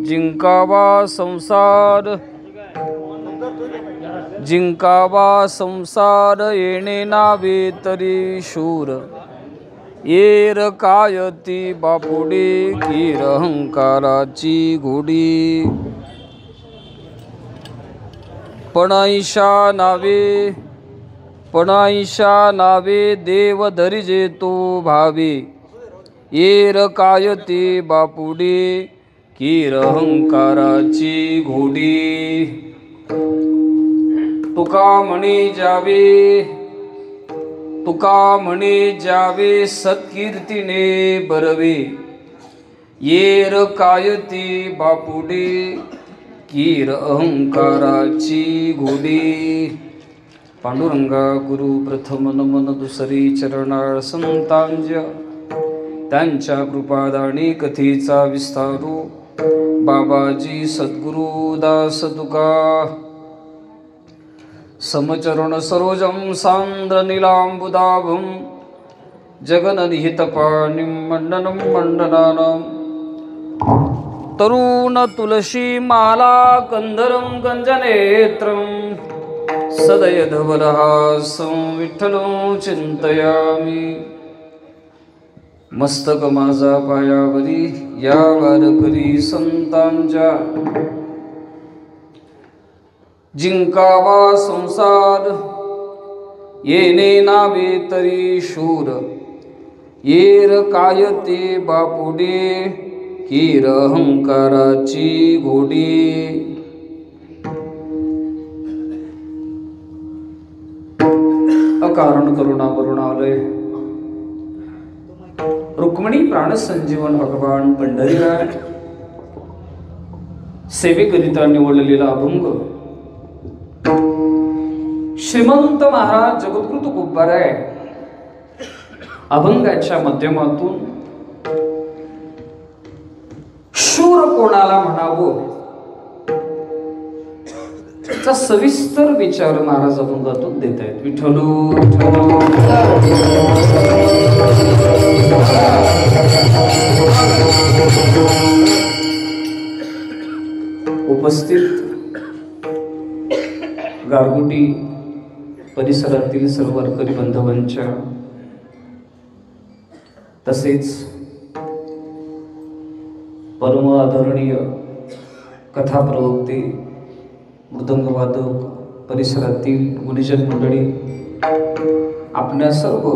जिंकावा संसार, जिंकावा संसार येणे नावे तरी शूर. येर कायती बापुडे कीर अहंकाराची घोडी. पणाईशा नावे देव धरिजे तो भावे. येर कायती बापुडे कीर अहंकाराची घोडी. तुका म्हणे जावे सत्कीर्तीने बरवे. येर कायती बापुडे कीर अहंकाराची घोडी. पांडुरंगा गुरु प्रथम नमन दुसरी चरणाळ संतांज. त्यांच्या कृपादानी कथेचा विस्तारू. बाबाजी सद्गुरु दास तुका. समचरण सरोजम सांद्र नीलांबुदाभं. जगननिहितपाणिं मंडनं मंडनानं. तरुण तुलसी माला कंदरं गंजनेत्रं. सदय धवलहासं विठ्ठलं चिंतयामि. मस्तक माझा पायावरी या वारकरी संतांच्या. जिंकावा संसार येणे नावे तरी शूर. येर कायते बापुडे कीर अहंकाराची घोडी. अकारण करुणा करुणालय रुक्मिणी प्राणसंजीवन भगवान पंढरीराय सेवेकरिता निवडलेला अभंग. श्रीमंत महाराज जगद्गुरु तुकोबाराय अभंगाच्या माध्यमातून शूर कोणाला म्हणावं चा सविस्तर विचार महाराज अभंगातून देत आहेत. विठ्ठलू उपस्थित गारगोटी परिसरातील सर्व वारकरी बांधवांच्या तसेच परम आदरणीय कथा प्रवक्ते मृदंगवादक परिसरातील गुणीजन मंडळी, आपल्या सर्व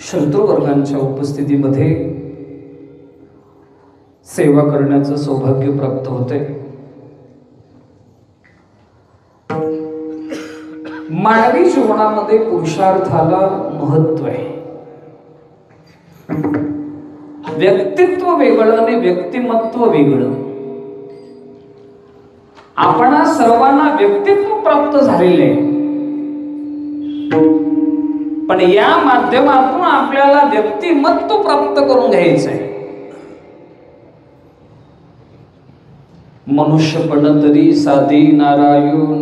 श्रोतृवर्गांच्या उपस्थितीमध्ये सेवा करण्याचं सौभाग्य प्राप्त होते. मानवी जीवनामध्ये पुरुषार्थाला महत्व आहे. व्यक्तित्व वेगळं आणि व्यक्तिमत्व वेगळं. आपणा सर्वांना व्यक्तित्व प्राप्त झालेले आहे, पण या माध्यमातून आपल्याला व्यक्तिमत्व प्राप्त करून घ्यायचं आहे. मनुष्यपण तरी साधी नारायण,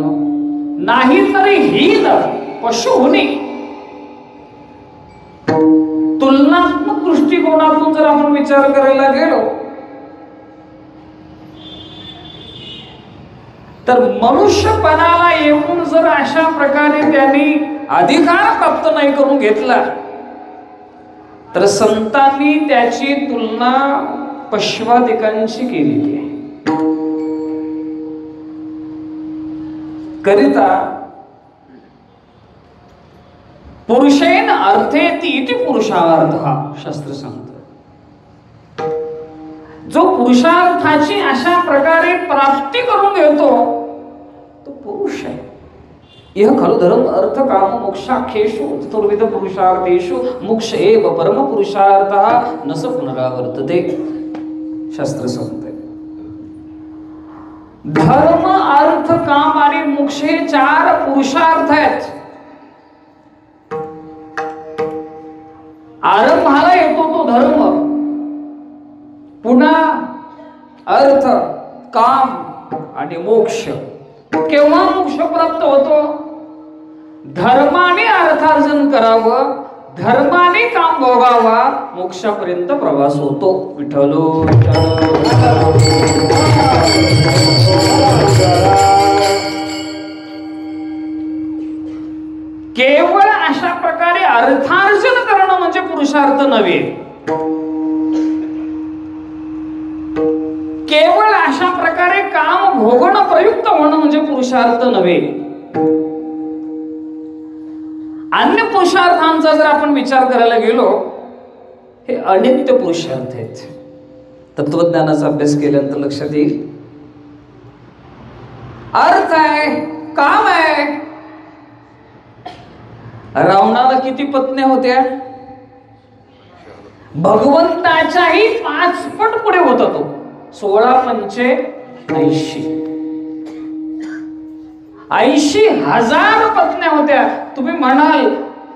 नाही तरी हीन पशु होणे. तुलनात्मक दृष्टिकोनातून जर आपण विचार करायला गेलो तर मनुष्यपणाला येऊन जर अशा प्रकारे त्यांनी अधिकार प्राप्त नाही करून घेतला तर संतांनी त्याची तुलना पशवादिकांशी केलेली आहे. करिता पुरुषेन अर्थेति इति पुरुषार्थ शास्त्र सांगतं. जो पुरुषार्थाची अशा प्रकारे प्राप्ती करून घेतो तो पुरुष आहे. यह खलु धर्म अर्थ काम मोक्षाख्येषु चतुर्विध पुरुषार्थेषु मोक्ष एव परम पुरुषार्थः न स पुनरावर्तते. शास्त्र सांगते धर्म अर्थ काम आणि मोक्ष हे 4 पुरुषार्थ आहेत. आरंभाला येतो तो धर्म, पुन्हा अर्थ काम आणि मोक्ष. केव्हा मोक्ष प्राप्त होतो? धर्माने अर्थार्जन करावं, धर्माने काम भोगावा, मोक्षापर्यंत प्रवास होतो. विठ्ठल केवळ अशा प्रकारे काम भोगणं प्रयुक्त होणं म्हणजे पुरुषार्थ नव्हे. अन्य पुरुषार्थांचा जर आपण विचार करायला गेलो, हे अनित्य पुरुषार्थ आहेत. तत्वज्ञानाचा अभ्यास केल्यानंतर लक्षात येईल. अर्थ आहे, काम आहे. रावणाला किती पत्न्या होत्या? भगवंताच्याही 5 पट पुढे होता तो. 16 पंचे 80. 80,000 पत्न्या होत्या. तुम्ही म्हणाल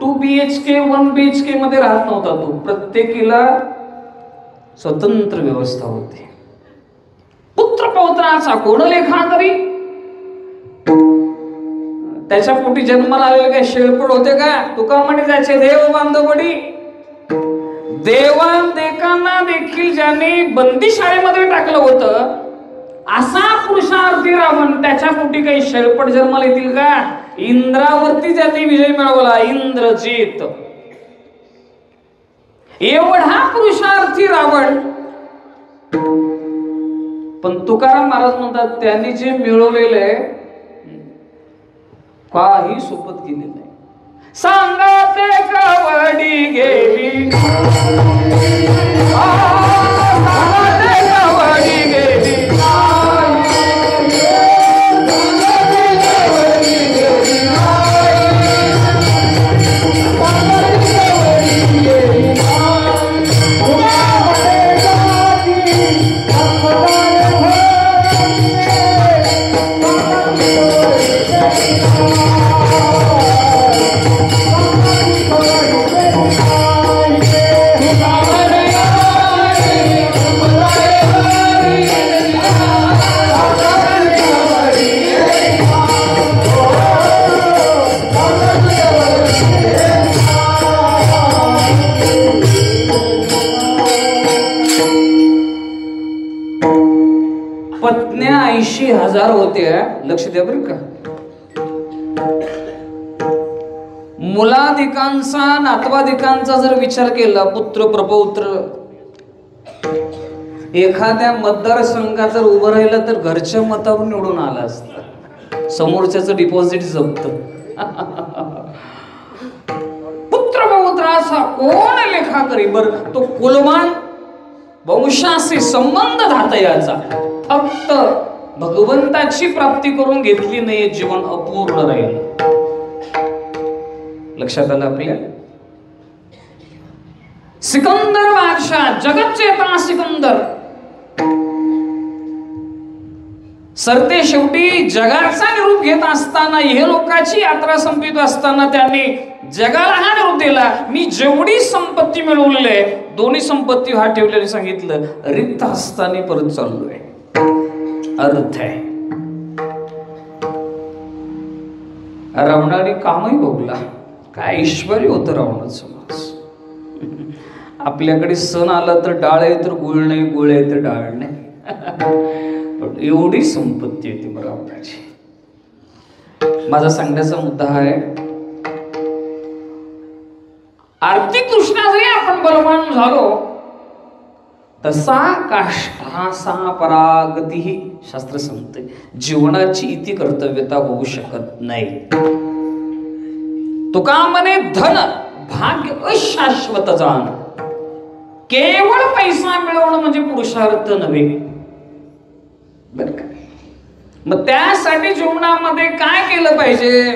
2 BHK 1 BHK मध्ये राहत नव्हता तो. प्रत्येकीला स्वतंत्र व्यवस्था होती. पुत्र पौत्राचा कोण लेखा करी? त्याच्या पोटी जन्माला आलेले काय शेळपड होते का? तुका म्हणे त्याचे देव बांधवडी. देवान देकांना देखील ज्याने बंदीशाळेमध्ये टाकलं होतं, असा पुरुषार्थी रावण, त्याच्या पोटी काही शेळपट जन्माला येतील का? इंद्रावरती ज्यांनी विजय मिळवला, इंद्रजित, एवढा पुरुषार्थी रावण. पण तुकाराम महाराज म्हणतात त्यांनी जे मिळवलेलं आहे काही सोबत गेले नाही. सांगाते कवडी गेली, सांगाते कवडी गेली, पत्न्या 80,000 होत्या. लक्ष द्या बरं का. मुलाधिकांचा, नातवाधिकांचा जर विचार केला, पुत्र प्रपौत्र, एखाद्या मतदारसंघात जर उभं राहिलं तर घरच्या मतावर निवडून आला असता. समोरच्याचं डिपॉझिट जप्त. पुत्र पौत्राचा कोण लेखा करी? बर, तो कुलमान वंशाशी संबंध धाता याचा. फक्त भगवंताची प्राप्ती करून घेतली नाही, जीवन अपूर्ण राहील. लक्षात आलं आपल्या? सिकंदर बादशाह, जगच्चेता सिकंदर, सरते शेवटी जगाचा निरूप घेत असताना, हे लोकांची यात्रा संपवित असताना त्यांनी जगाला हा निरूप दिला, मी जेवढी संपत्ती मिळवलेली आहे, दोन्ही संपत्ती हा ठेवलेली, सांगितलं रिक्त हस्ताने परत चाललोय. अर्थ आहे, रावणाने कामही भोगला. काय ऐश्वर्य होतं रावणाचं. आपल्याकडे सण आला तर डाळ आहे तर गुळ नाही, गुळ आहे तर डाळ नाही. एवढी संपत्ती होती मग रावणाची. माझा सांगण्याचा मुद्दा आहे, आर्थिक दृष्ट्या जरी आपण बलवान झालो, तसा काष्ठासा परागती ही शास्त्र सांगते. जीवनाची इति कर्तव्यता होऊ शकत नाही. तुका म्हणे धन भाग्य अशाश्वत जाण. केवळ पैसा मिळवणं म्हणजे पुरुषार्थ नव्हे. बर का? मग त्यासाठी जीवनामध्ये काय केलं पाहिजे?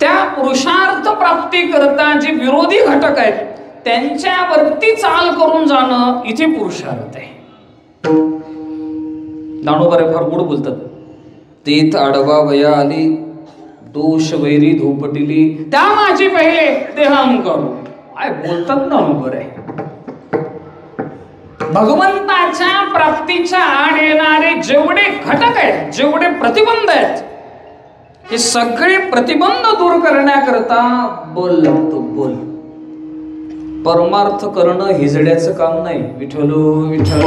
त्या पुरुषार्थ प्राप्ती करता जे विरोधी घटक आहेत त्यांच्यावरती चाल करून जाणं, इथे पुरुषार्थ आहे. दानोबारे फार गोड बोलतात. तेथ आडवा वया आली, दोष वैरी धोपटिली, त्या माझी पहिले देहाम करू. काय बोलतात दानोबर आहे. भगवंताच्या प्राप्तीच्या आड येणारे जेवढे घटक आहेत, जेवढे प्रतिबंध आहेत, हे सगळे प्रतिबंध दूर करण्याकरता बोल लागतो. बोल. परमार्थ करणं हिजड्याचं काम नाही. विठ्ठल विठ्ठल.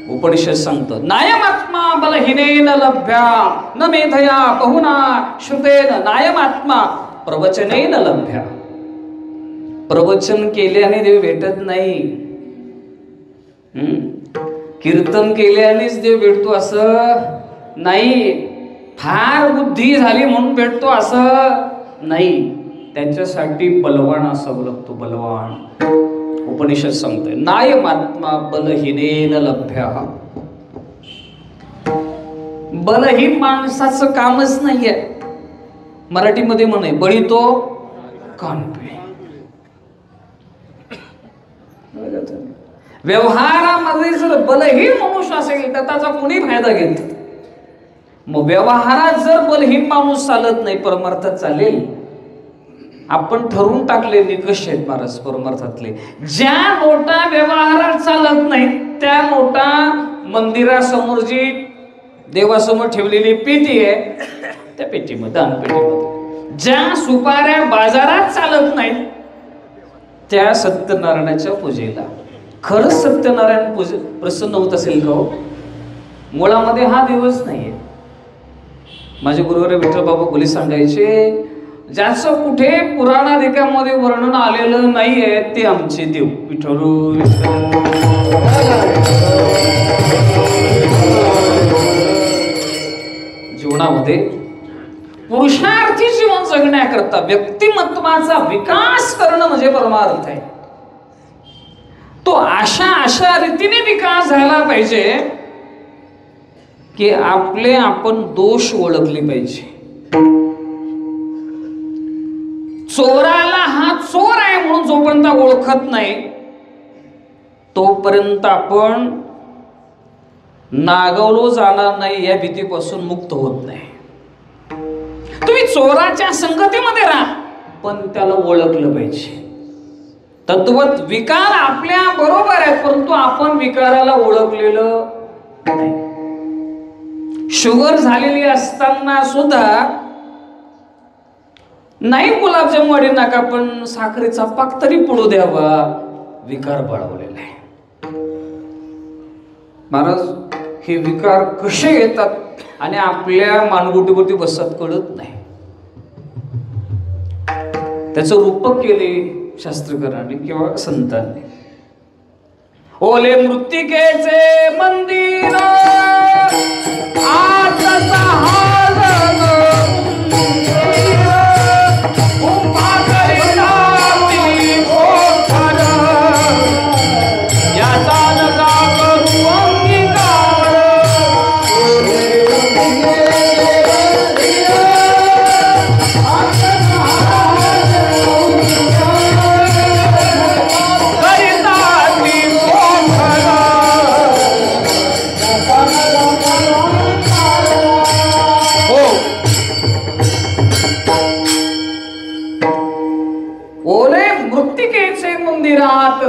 उपनिषद सांगतं, नायमात्मा बलहीनेन लभ्या न मेधया बहुना श्रुतेन. नायमात्मा प्रवचनेन लभ्य. प्रवचन केल्याने देव भेटत नाही, कीर्तन केल्यानेच देव भेटतो असं नाही, फार बुद्धी झाली म्हणून भेटतो असं नाही. त्याच्यासाठी बलवान असावं लागतो, बलवान. उपनिषद सांगतोय नायमात्मा बलहीनेन लभ्य. बलहीन माणसाचं कामच नाहीये. मराठीमध्ये म्हणे बळी तो कान पिळे. व्यवहारामध्ये जर बलहीन मनुष्य असेल तर त्याचा कोणी फायदा घेत. मग व्यवहारात जर बलहीन माणूस चालत नाही, परमार्थात चालेल. आपण ठरवून टाकले निकष आहेत महाराज परमार्थातले. ज्या नोटा व्यवहारात चालत नाही त्या नोटा मंदिरासमोर जी देवासमोर ठेवलेली पेटी आहे त्या पेटीमध्ये, दानपेटीमध्ये. ज्या सुपाऱ्या बाजारात चालत नाहीत त्या सत्यनारायणाच्या पूजेला. खरंच सत्यनारायण पूजे प्रसन्न होत असेल का हो? मुळामध्ये हा दिवस नाहीये. माझे गुरुवर विठ्ठल बाबा बोली सांगायचे, ज्याचं कुठे पुराणाधिकामध्ये वर्णन आलेलं नाहीये ते आमचे देव. विठ्ठल जीवनामध्ये पुरुषार्थी जीवन जगण्याकरता व्यक्तिमत्वाचा विकास करणं म्हणजे परमार्थ आहे. तो अशा रीतीने विकास झाला पाहिजे की आपण दोष ओळखले पाहिजे. चोराला हा चोर आहे म्हणून जोपर्यंत ओळखत नाही तोपर्यंत आपण नागवलो जाणार नाही, या भीतीपासून मुक्त होत नाही. तुम्ही चोराच्या संगतीमध्ये राहा पण त्याला ओळखलं पाहिजे. तद्वत विकार आपल्या बरोबर आहेत परंतु आपण विकाराला ओळखलेलं नाही. शुगर झालेली असताना सुद्धा नाही गुलाबजाम वाढी नका पण साखरेचा पाक तरी पडू द्यावा, विकार बळवलेला आहे. महाराज हे विकार कसे येतात आणि आपल्या मानगुटीवरती बसत कळत नाही. त्याचं रूपक केले शास्त्रकारांनी किंवा संतांनी. ओले मृत्तिकेचे मंदिर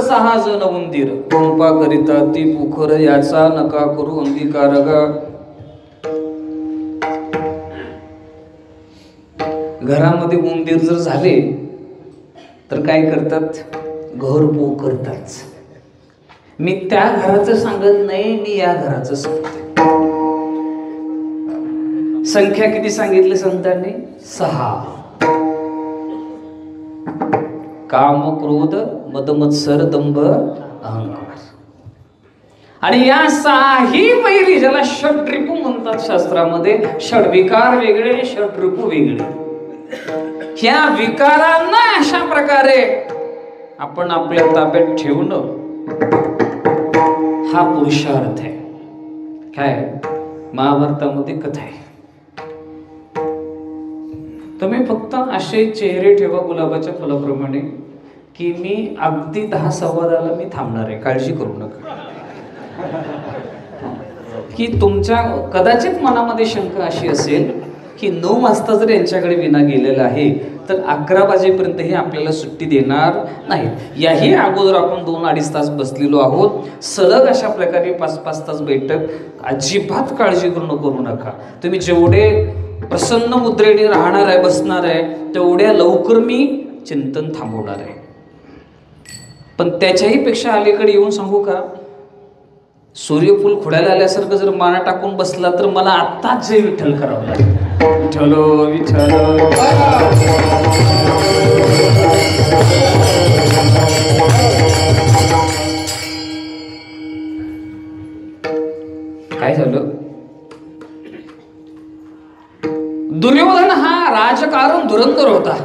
सहा जण उंदीर कृपा करिता ती पुखर याचा नका करू अंगीकार गा. घरामध्ये उंदीर जर झाले तर काय करतात, घर पो करतात. मी त्या घराचं सांगत नाही, मी या घराचं सांगते. संख्या किती सांगितली संतांनी? 6. काम क्रोध मद मत्सर दंभ अहंकार. आणि या 6ही वैरी ज्याला षड्रिपू म्हणतात शास्त्रामध्ये. षड्विकार वेगळे, षड्रिपू वेगळे. ह्या विकारांना अशा प्रकारे आपण आपल्या ताब्यात ठेवणं हा पुरुषार्थ आहे. काय महाभारतामध्ये कथा आहे. तुम्ही फक्त असे चेहरे ठेवा गुलाबाच्या फुलाप्रमाणे की मी अगदी 10 संवादाला मी थांबणार आहे, काळजी करू नका. की तुमच्या कदाचित मनामध्ये शंका अशी असेल की 9 वाजता जर यांच्याकडे विना गेलेला आहे तर 11 वाजेपर्यंत हे आपल्याला सुट्टी देणार नाही. याही अगोदर आपण 2-2.5 तास बसलेलो आहोत. सलग अशा प्रकारे 5-5 तास बैठक. अजिबात काळजी करू नका. तुम्ही जेवढे प्रसन्न मुद्रेने राहणार आहे, बसणार आहे, तेवढ्या लवकर मी चिंतन थांबवणार आहे. पण त्याच्याही पेक्षा अलीकडे येऊन सांगू का, सूर्यफूल खोडायला आल्यासारखं जर माना टाकून बसला तर मला आत्ताच जे विठ्ठल करावं लागेल. विठ्ठल विठ्ठल. काय झालं? दुर्योधन हा राजकारण धुरंधर होता.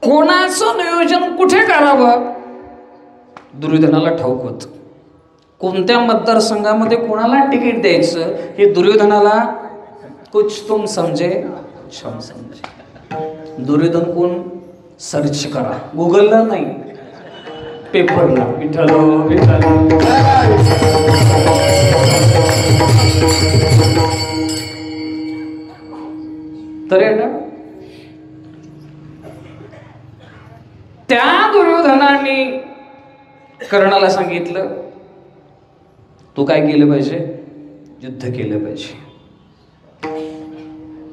कोणाचं नियोजन कुठे करावं दुर्योधनाला ठाऊक होत. कोणत्या मतदारसंघामध्ये कोणाला तिकीट द्यायचं हे दुर्योधनाला कुछ तुम समजे शम समजे. दुर्योधन कोण सर्च करा, गुगलला नाही, पेपरला. विठ्ठल विठ्ठल. तर त्या दुर्योधनाने कर्णाला सांगितलं तू काय केलं पाहिजे, युद्ध केलं पाहिजे.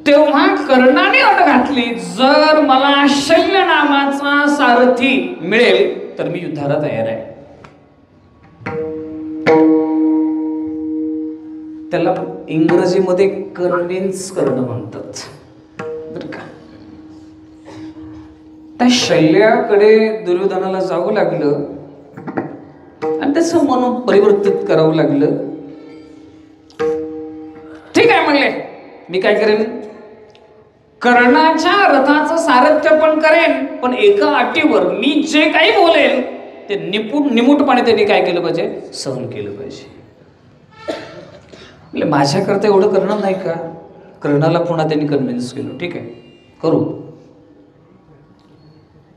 तेव्हा कर्णाने अट घातली जर मला शल्य नावाचा सारथी मिळेल तर मी युद्धाला तयार आहे. त्याला इंग्रजीमध्ये कन्व्हिन्स करणं म्हणतात बर का. त्या शल्याकडे दुर्योधनाला जावं लागलं आणि त्याचं मन परिवर्तित करावं लागलं. ठीक आहे म्हणले, मी काय करेन, कर्णाच्या रथाचं सारथ्य पण करेन, पण एका अटीवर मी जे काही बोलेल ते निमूटपणे त्यांनी काय केलं पाहिजे, सहन केलं पाहिजे. म्हणजे माझ्याकरता एवढं करणं नाही का. कर्णाला पुन्हा त्यांनी कन्व्हिन्स केलं, ठीक आहे करू,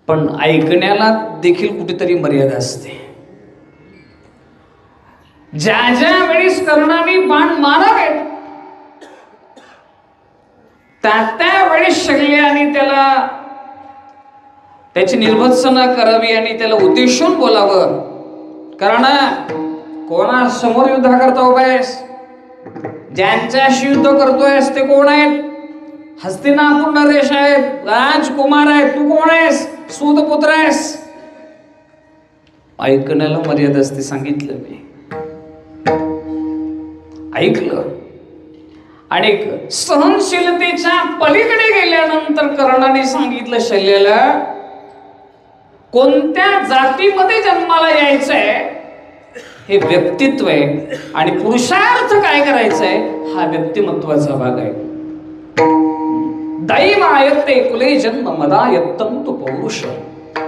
पण ऐकण्याला देखील कुठेतरी मर्यादा असते. ज्या ज्या वेळेस कर्णाने बाण मारावे त्या वेळेस शल्याने त्याला त्याची निर्भत्सना करावी आणि त्याला उद्देशून बोलावं. कारण कोणा समोर युद्ध करता उभा आहेस, ज्यांच्याशी युद्ध करतोयस ते कोण आहेत, हस्तिनापूर नरेश आहेत, राजकुमार आहेत, तू कोण आहेस, सूतपुत्र आहेस. ऐकण्याला मर्यादा असते. सांगितलं मी, ऐकलं. आणि सहनशीलतेच्या पलीकडे गेल्यानंतर कर्णाने सांगितलं शल्याला कोणत्या जातीमध्ये जन्माला यायचंय हे व्यक्तित्व आहे आणि पुरुषार्थ काय करायचंय हा व्यक्तिमत्वाचा भाग आहे. दैवायत्ते कुले जन्म मदायत्तम तो पौरुष.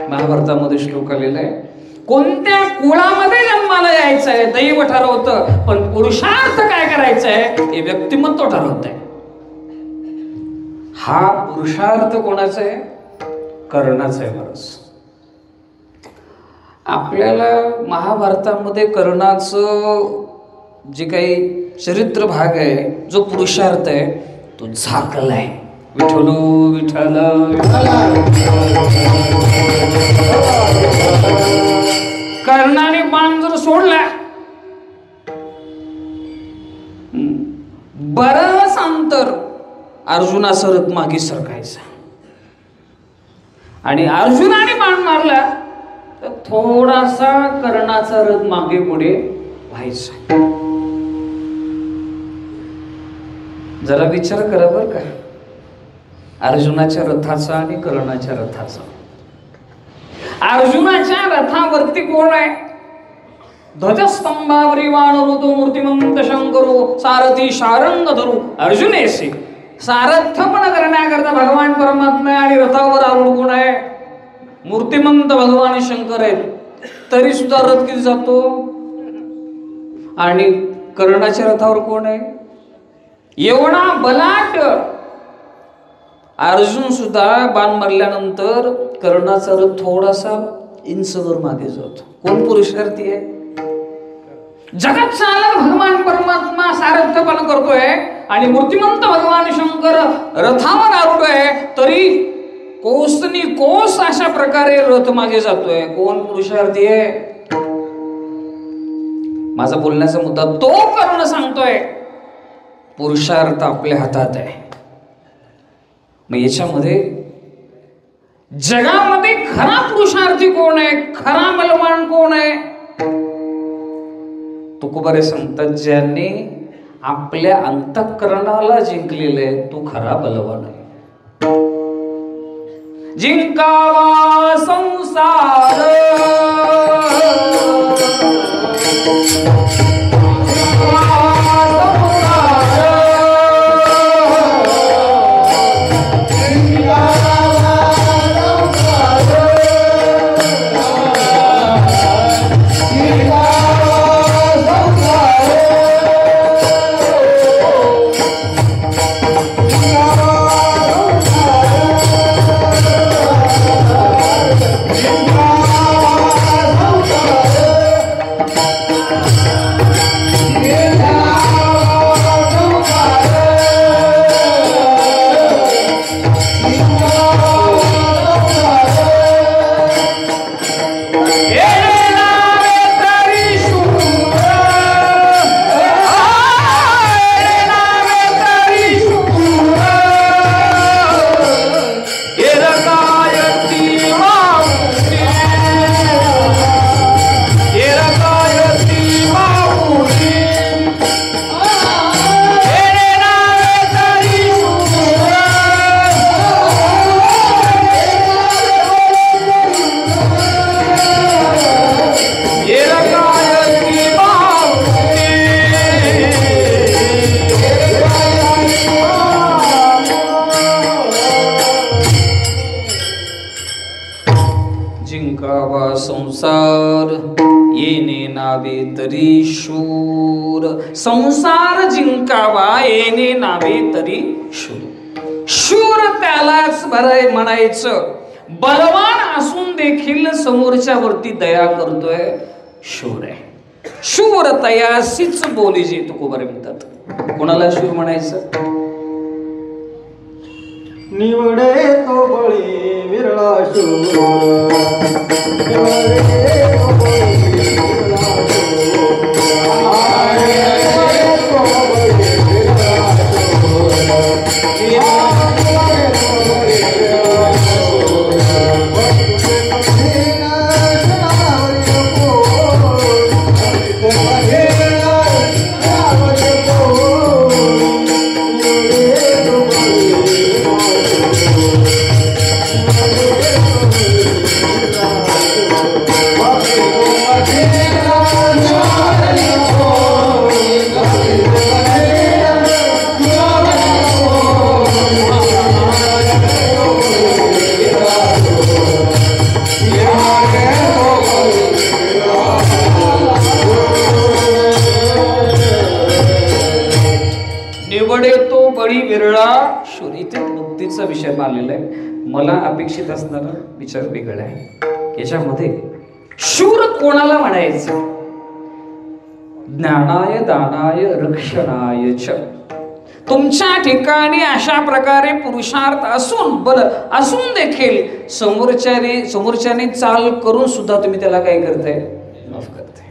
महाभारतामध्ये श्लोक आलेला आहे. कोणत्या कुळामध्ये जन्माला यायचंय दैव ठरवतं, पण पुरुषार्थ काय करायचंय हे व्यक्तिमत्व ठरवत आहे. हा पुरुषार्थ कोणाचा आहे, कर्णाचा आहे. बरंच आपल्याला महाभारतामध्ये कर्णाचं जे काही चरित्र भाग आहे, जो पुरुषार्थ आहे तो झाकलाय. विठ्ठल विठ्ठल. कर्णाने बाण जर सोडला बरंच अंतर अर्जुनाचा रथ मागे सरकायचा आणि अर्जुनाने बाण मारला तर थोडासा कर्णाचा रथ मागे पुढे व्हायचा. जरा विचार करा बर का, अर्जुनाच्या रथाचा आणि कर्णाच्या रथाचा. अर्जुनाच्या रथावरती कोण आहे, ध्वजस्तंभावरी वानरुतो मूर्तिमंत शंकरो सारथी शारंग धरू अर्जुनेसी. सारथ्यपण करण्याकरता भगवान परमात्मा आणि रथावर आरूढ कोण आहे, मूर्तिमंत भगवान शंकर आहेत. तरी सुद्धा रथ किती जातो. आणि कर्णाच्या रथावर कोण आहे, एवढा बलाट अर्जुन सुद्धा बाण मारल्यानंतर कर्णाचा रथ थोडासा इंचवर मागे जातो. कोण पुरुषार्थी आहे, जगत चालक भगवान परमात्मा सारथ्यपण करतोय आणि मूर्तिमंत भगवान शंकर रथावर आरूढ आहे, तरी कोसनी कोस अशा प्रकारे रथ मागे जातोय. कोण पुरुषार्थी आहे. माझा बोलण्याचा मुद्दा तो कर्ण सांगतोय पुरुषार्थ आपल्या हातात आहे. मग याच्यामध्ये जगामध्ये खरा पुरुषार्थी कोण आहे, खरा बलवान कोण आहे. तुकोबारे सांगतात ज्यांनी आपल्या अंतःकरणाला जिंकलेले तू खरा बलवान आहे. जिंकावा संसार जिंकावा संसार येणे नावे तरी शूर. संसार जिंकावा येणे नावे तरी शूर. शूर त्यालाच बरं म्हणायचं. बलवान असून देखील समोरच्यावरती दया करतोय शूर आहे. शूर तयासीच बोली जे तुकोबारे म्हणतात. कोणाला शूर म्हणायचं? निवडे तो बळी विरळा शूर. निवडे तो बळी विरळा निवडे तो बळी विरळा शूर. इथे मुक्तीचा विषय मानलेला आहे. मला अपेक्षित असणारा विचार वेगळा आहे. याच्यामध्ये शूर कोणाला म्हणायचं? ज्ञानाय दानाय रक्षणाय च. तुमच्या ठिकाणी अशा प्रकारे पुरुषार्थ असून बरं असून देखील समोरच्याने चाल करून सुद्धा तुम्ही त्याला काय करताय? माफ करताय.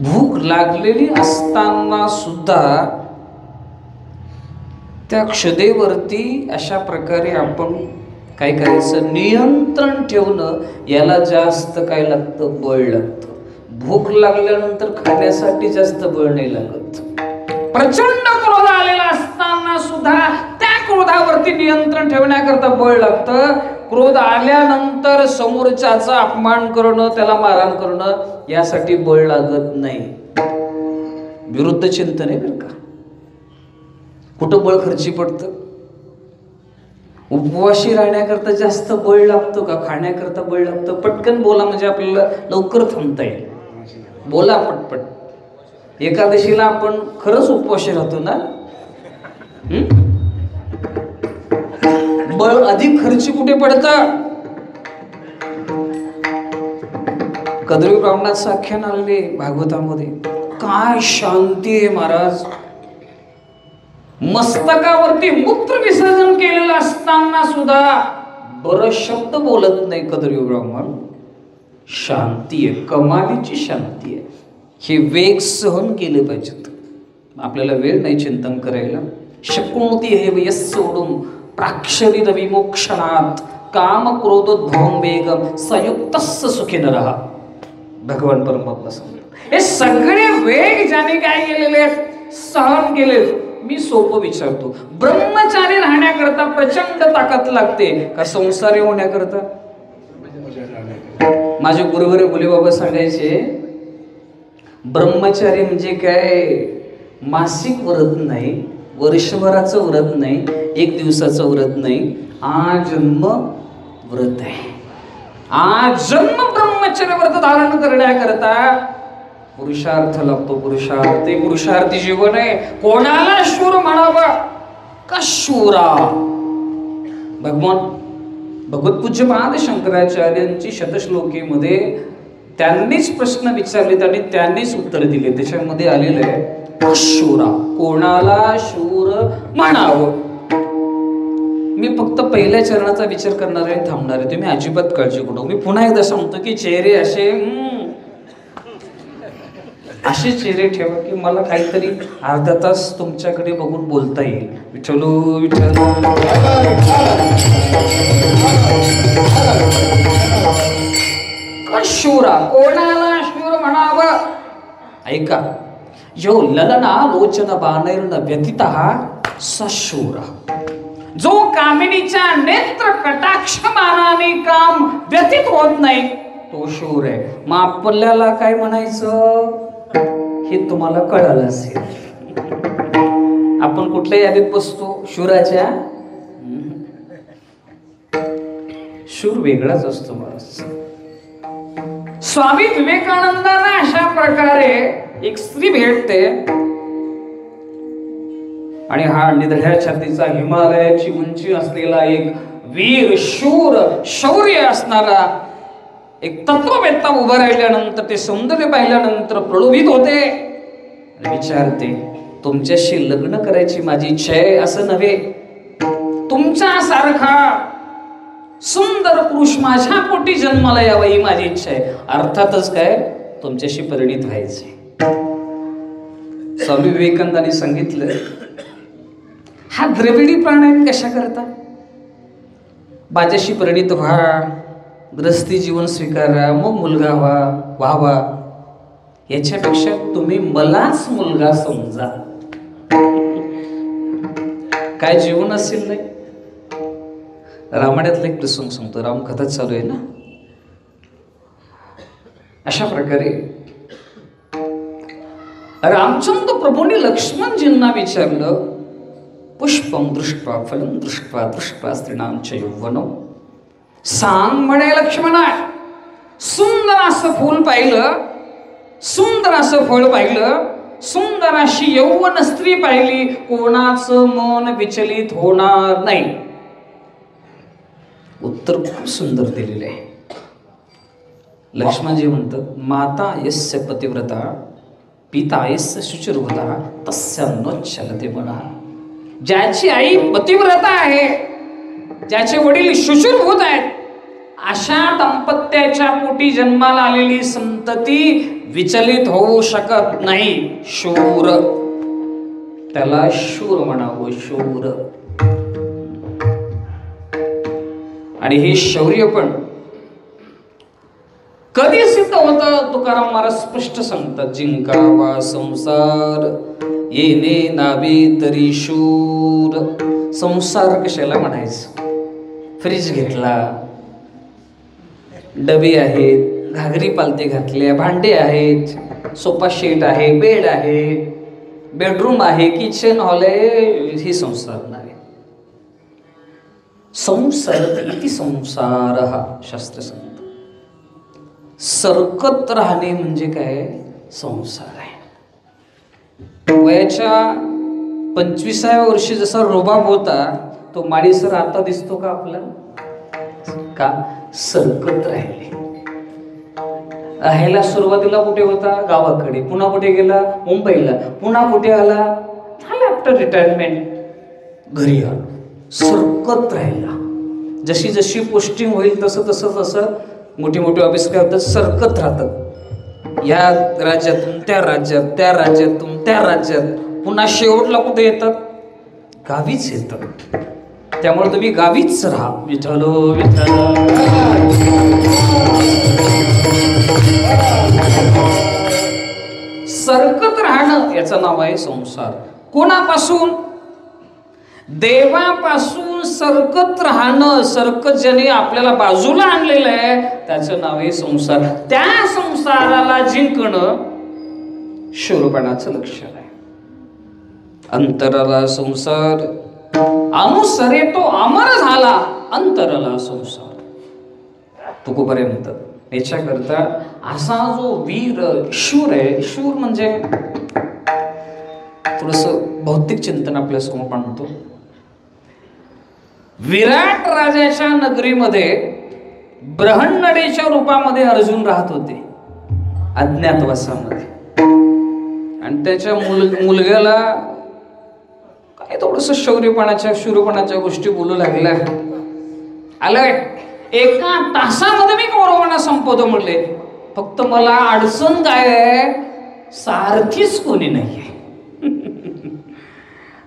भूक लागलेली असताना सुद्धा त्या क्षुधेवरती अशा प्रकारे आपण काय करायचं? नियंत्रण ठेवणं. याला जास्त काय लागतं? बळ लागतं. भूक लागल्यानंतर खाण्यासाठी जास्त बळ नाही लागत. प्रचंड क्रोध आलेला असताना सुद्धा त्या क्रोधावरती नियंत्रण ठेवण्याकरता बळ लागतं. क्रोध आल्यानंतर समोरच्याचा अपमान करणं, त्याला मारहाण करणं यासाठी बळ लागत नाही. विरुद्ध चिंतन आहे बरं का. कुठं बळ खर्ची पडतं? उपवाशी राहण्याकरता जास्त बळ लागतं का खाण्याकरता बळ लागतं? पटकन बोला म्हणजे आपल्याला लवकर थांबता येईल. बोला पटपट. एकादशीला आपण खरंच उपवाशी राहतो ना? बळ अधिक खर्ची कुठे पडतं? कद्री ब्राह्मणाचं आख्यान आलेले भागवतामध्ये. काय शांती आहे महाराज. मस्तकावरती मूत्र विसर्जन केलेलं असताना सुद्धा बरं शब्द बोलत नाही कद्री ब्राह्मण. शांती आहे, कमालीची शांती आहे. हे वेग सहन केले पाहिजेत. आपल्याला वेळ नाही चिंतन करायला. शक्नोती हे वयस सोडून प्राक्षरी विमोक्षणात काम क्रोधोद्भवं वेगम संयुक्तस्य सुखी नरः. भगवान परमात्मा सांगतात हे सगळे वेग ज्याने काय केलेले आहेत? सहन केले. मी सोपं विचारतो, ब्रह्मचारी राहण्याकरता प्रचंड ताकद लागते का संसारी होण्याकरता? माझे गुरुवारी बोले बाबा सांगायचे, ब्रह्मचारी म्हणजे काय, मासिक व्रत नाही, वर्षभराचं व्रत नाही, एक दिवसाचं व्रत नाही, आजन्म व्रत आहे. आजन्म ब्रह्मचर्य व्रत धारण करण्याकरता पुरुषार्थ लागतो. पुरुषार्थ, ते पुरुषार्थी जीवन आहे. कोणाला शूर म्हणावा का शूरा? भगवतपूज्य पाद शंकराचार्यांची शतश्लोकीमध्ये त्यांनीच प्रश्न विचारले आणि त्यांनीच उत्तर दिले. त्याच्यामध्ये आलेलं आहे शूरा, कोणाला शूर म्हणावं. मी फक्त पहिल्या चरणाचा विचार करणार आहे, थांबणार आहे. तुम्ही अजिबात काळजी करू. मी पुन्हा एकदा सांगतो की चेहरे असे चेहरे ठेवा की मला काहीतरी अर्धा तास तुमच्याकडे बघून बोलता येईल. विठ्ठल विठ्ठल. शूरा, कोणाला शूर म्हणावं? ऐका, यो ललना लोचन बाणैर्न व्यतीतः स शूरा. जो कामिनीच्या नेत्र कटाक्ष बाणाने काम व्यतीत होत नाही तो शूर आहे. मग आपल्याला काय म्हणायचं हे तुम्हाला कळालं असेल. आपण कुठल्या यादीत बसतो? शूराच्या. शूर वेगळाच असतो बस. स्वामी विवेकानंदांना अशा प्रकारे एक स्त्री भेटते आणि हा निधड्या छातीचा, हिमालयाची उंची असलेला, एक वीर शूर शौर्य असणारा एक तत्ववेत्ता उभा राहिल्यानंतर, ते सौंदर्य पाहिल्यानंतर प्रलोभित होते आणि विचारते, तुमच्याशी लग्न करायची माझी इच्छा आहे. असं नव्हे, तुमच्यासारखा सुंदर पुरुष माझ्या पोटी जन्माला यावा ही माझी इच्छा आहे. अर्थातच काय, तुमच्याशी परिणित व्हायचे. स्वामी विवेकानंदांनी सांगितलं, हा द्रविडी प्राणायाम कशा करता? माझ्याशी परिणित व्हा, ग्रस्ती जीवन स्वीकारा, मग मुलगा व्हावा. याच्यापेक्षा तुम्ही मलाच मुलगा समजा. काय जीवन असेल नाही. रामायणातला एक प्रसंग सांगतो, रामकथा चालू आहे ना. अशा प्रकारे रामचंद्र प्रभूंनी लक्ष्मणजींना विचारलं, पुष्पम दृष्ट्वा फलम दृष्ट्वा दृष्ट्वा स्त्रीणाम च यौवनम. सांग म्हणे लक्ष्मणा, सुंदर असं फूल पाहिलं, सुंदर असं फळ पाहिलं, सुंदर अशी यौवन स्त्री पाहिली, कोणाचं मन विचलित होणार नाही. उत्तर खूप सुंदर दिलेले आहे. लक्ष्मणजी म्हणतात, माता यस्य पतिव्रता पिता यस्य शुचिर्व्रता तस्य नोच्चलते मनः. ज्याची आई पतिव्रता आहे, ज्याचे वडील शुचिर्भूत आहेत, अशा दाम्पत्याच्या पोटी जन्माला आलेली संतती विचलित होऊ शकत नाही. शूर, त्याला शूर म्हणावं, शूर. आणि हे शौर्य पण कधी सिद्ध होतं? तुकाराम महाराज स्पष्ट सांगतात, जिंकावा संसार येणे नावे तरी शूर. संसार कशाला म्हणायचं? फ्रीज घेतला, डबे आहेत, घागरी पालते घातल्या, भांडे आहेत, सोफा सेट आहे, बेड आहे, बेडरूम आहे, किचन हॉल आहे, ही संसार नाही. संसरत इति संसार हा शास्त्र सांगतो. सरकत राहणे म्हणजे काय? संसार आहे. वयाच्या 25व्या वर्षी जसा रोबाब होता, तो माडीसर आता दिसतो का आपला? का? सरकत राहिले. राहायला सुरुवातीला कुठे होता? गावाकडे. पुन्हा कुठे गेला? मुंबईला. पुन्हा कुठे आला? झाला आफ्टर रिटायरमेंट घरी आलो. सरकत राहिला. जशी जशी पोस्टिंग होईल तसं तसं तसं मोठी मोठी ऑफिस काय होतात, सरकत राहतात. या राज्यातून त्या राज्यात, त्या राज्यातून त्या राज्यात, पुन्हा शेवटला कुठे येतात? गावीच येतात. त्यामुळे तुम्ही गावीच राहा. विठ्ठल विठ्ठल. सरकत राहणं याचं नाव नाव आहे संसार. कोणापासून? देवापासून सरकत राहणं, सरकत ज्याने आपल्याला बाजूला आणलेलं आहे त्याचं नाव आहे संसार. त्या संसाराला जिंकणं शूरपणाचं लक्षण आहे. अंतराला संसार अनुसरे तो अमर झाला, अंतराला संसार. तुकोपर्यंत याच्याकरता असा जो वीर शूर आहे, शूर म्हणजे थोडस भौतिक चिंतन आपल्या समोर मांडतो. विराट राजाच्या नगरीमध्ये ब्रह्मणडीच्या रूपामध्ये अर्जुन राहत होते अज्ञातवासामध्ये. आणि त्याच्या मुलग्याला काय थोडस शूरपणाच्या गोष्टी बोलू लागल्या. आलंय एका तासामध्ये मी कौरवांना संपवतो म्हणले. फक्त मला अडचण काय आहे, सारखीच कोणी नाहीये.